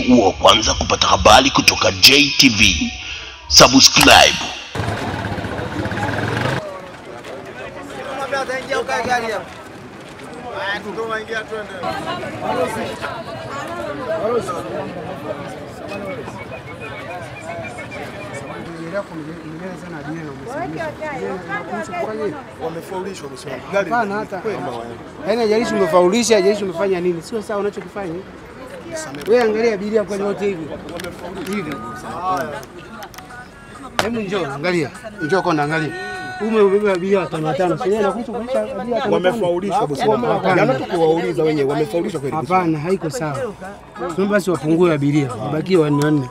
ili uwe kwanza kupata habari kutoka JTV. Subscribe. Wamefaulishwa mswali. Hapana hata. Yaani hajalishi umefaulisha, hajalishi umefanya nini. Sio sawa unachokifanya. Wewe angalia abiria kwa wote hivi. Hivi. Hebu njoo angalia. Njoo kona angalia. Umebeba abiria 5 sasa nakuhusu kuisha abiria 5. Wamefaulishwa bwana. Jana tukiwauliza wenyewe wamefaulishwa kweli. Hapana, haiko sawa. Sio basi wapungue abiria, wabakie 4.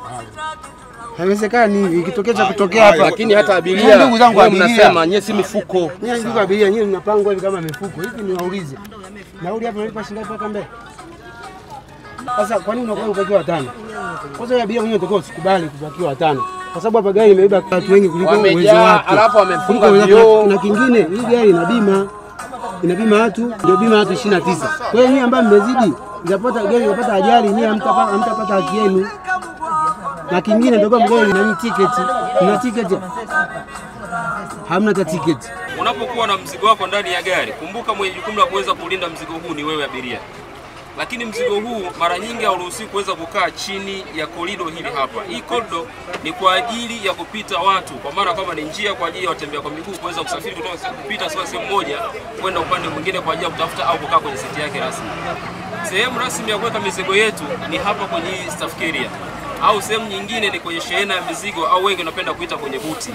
Haiwezekani hivi ikitokea cha kutokea hapa. Lakini hata abiria ndugu zangu abiria mnasema nyie si mifuko. Nyie ndugu abiria nyie mnapangwa hivi kama mifuko. Hivi niwaulize. Nauli hapa nalipa shilingi mpaka Mbeya. Sasa kwa nini unakuwa ubakiwa 5? Kwanza abiria mwenyewe utakuwa usikubali kubakiwa 5. Kwa sababu hapa gari imebeba watu wengi kuliko uwezo wake. Alafu wamefunga vioo. Na kingine hii gari ina bima. Ina bima watu, ndio bima watu 29. Kwa hiyo nyie ambao mmezidi, mtapata gari inapata ajali, nyie hamtapata haki yenu. Na kingine ndio kama gari ina tiketi. Una tiketi? Hamna hata tiketi. Unapokuwa na mzigo wako ndani ya gari, kumbuka mwenye jukumu la kuweza kulinda mzigo huu ni wewe abiria. Lakini mzigo huu mara nyingi hauruhusiwi kuweza kukaa chini ya korido hili hapa. Hii korido ni kwa ajili ya kupita watu, kwa maana kama ni njia kwa ajili ya watembea kwa miguu kuweza kusafiri kutoka kupita sehemu moja kwenda upande mwingine kwa ajili ya kutafuta au kukaa kwenye siti yake rasmi. Sehemu rasmi ya kuweka mizigo yetu ni hapa kwenye hii staff carrier. Au sehemu nyingine ni kwenye shehena ya mizigo au wengi wanapenda kuita kwenye buti.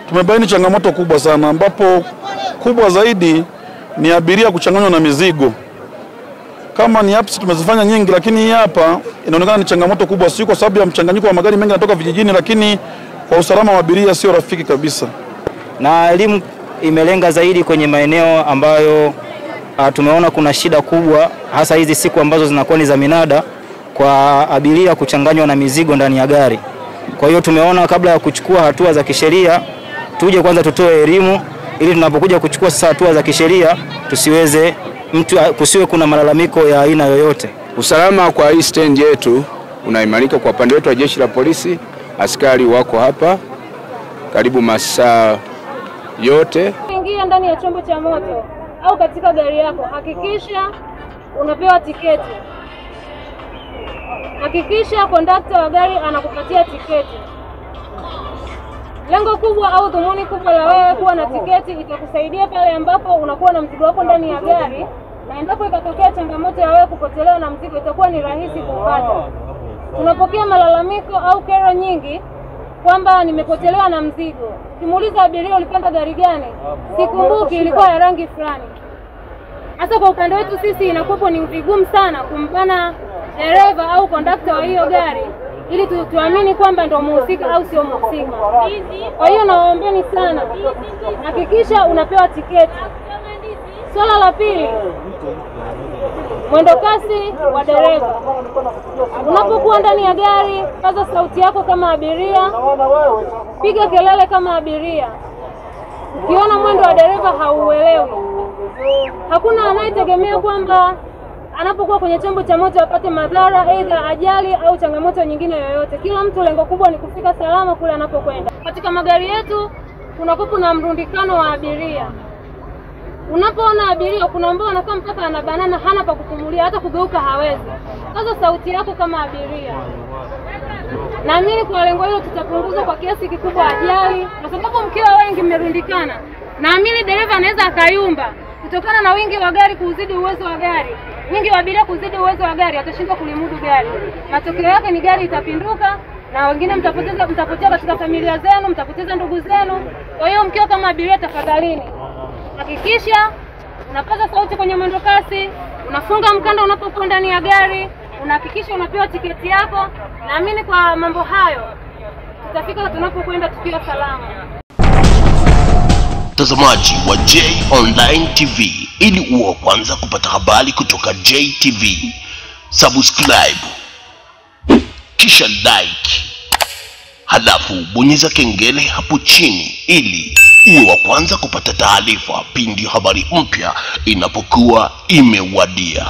Tumebaini changamoto kubwa sana ambapo kubwa zaidi ni abiria kuchanganywa na mizigo. Kama ni apps tumezifanya nyingi, lakini hii hapa inaonekana ni changamoto kubwa, sio kwa sababu ya mchanganyiko wa magari mengi yanatoka vijijini, lakini kwa usalama wa abiria sio rafiki kabisa. Na elimu imelenga zaidi kwenye maeneo ambayo tumeona kuna shida kubwa, hasa hizi siku ambazo zinakuwa ni za minada, kwa abiria kuchanganywa na mizigo ndani ya gari. Kwa hiyo tumeona kabla ya kuchukua hatua za kisheria, tuje kwanza tutoe elimu ili tunapokuja kuchukua sasa hatua za kisheria kusiwe kuna malalamiko ya aina yoyote. Usalama kwa hii stand yetu unaimarika kwa upande wetu wa jeshi la polisi. Askari wako hapa karibu masaa yote. Ingia ndani ya chombo cha moto au katika gari yako, hakikisha unapewa tiketi. Hakikisha kondakta wa gari anakupatia tiketi. Lengo kubwa au dhumuni kubwa la wewe kuwa na tiketi itakusaidia pale ambapo unakuwa na mzigo wako ndani ya gari, na endapo ikatokea changamoto ya wewe kupotelewa na mzigo itakuwa ni rahisi kupata. Tunapokea malalamiko au kero nyingi kwamba nimepotelewa na mzigo. Kimuuliza abiria ulipanda gari gani? Sikumbuki, ilikuwa ya rangi fulani. Hasa kwa upande wetu sisi inakuwa ni vigumu sana kumbana dereva au kondakta wa hiyo gari ili tuamini kwamba ndio muhusika au sio muhusika. Kwa hiyo nawaombeni sana, hakikisha unapewa tiketi. Swala la pili, mwendo kasi wa dereva. Unapokuwa ndani ya gari, paza sauti yako kama abiria, piga kelele kama abiria. Ukiona mwendo wa dereva hauelewi, hakuna anayetegemea kwamba anapokuwa kwenye chombo cha moto apate madhara, aidha ajali au changamoto nyingine yoyote. Kila mtu lengo kubwa ni kufika salama kule anapokwenda. Katika magari yetu kuna mrundikano wa abiria. Unapoona abiria kuna ambao anakaa mpaka anabanana, hana pa kupumulia, hata kugeuka hawezi. Sasa sauti yako kama abiria. Naamini kwa lengo hilo tutapunguza kwa kiasi kikubwa ajali, kwa sababu mkiwa wengi mmerundikana, naamini dereva anaweza akayumba kutokana na wingi wa gari kuzidi uwezo wa gari. Wingi wa abiria kuzidi uwezo wa gari, atashindwa kulimudu gari. Matokeo yake ni gari itapinduka na wengine mtapotea katika familia zenu, mtapoteza ndugu zenu. Kwa hiyo mkiwa kama abiria, tafadhalini hakikisha unapaza sauti kwenye mwendo kasi, unafunga mkanda unapokuwa ndani ya gari, unahakikisha unapewa tiketi yako. Naamini kwa mambo hayo tutafika tunapokwenda tukiwa salama. Mtazamaji wa J Online TV, ili uwe kwanza kupata habari kutoka JTV, subscribe kisha like, halafu bonyeza kengele hapo chini ili uwe wa kwanza kupata taarifa pindi habari mpya inapokuwa imewadia.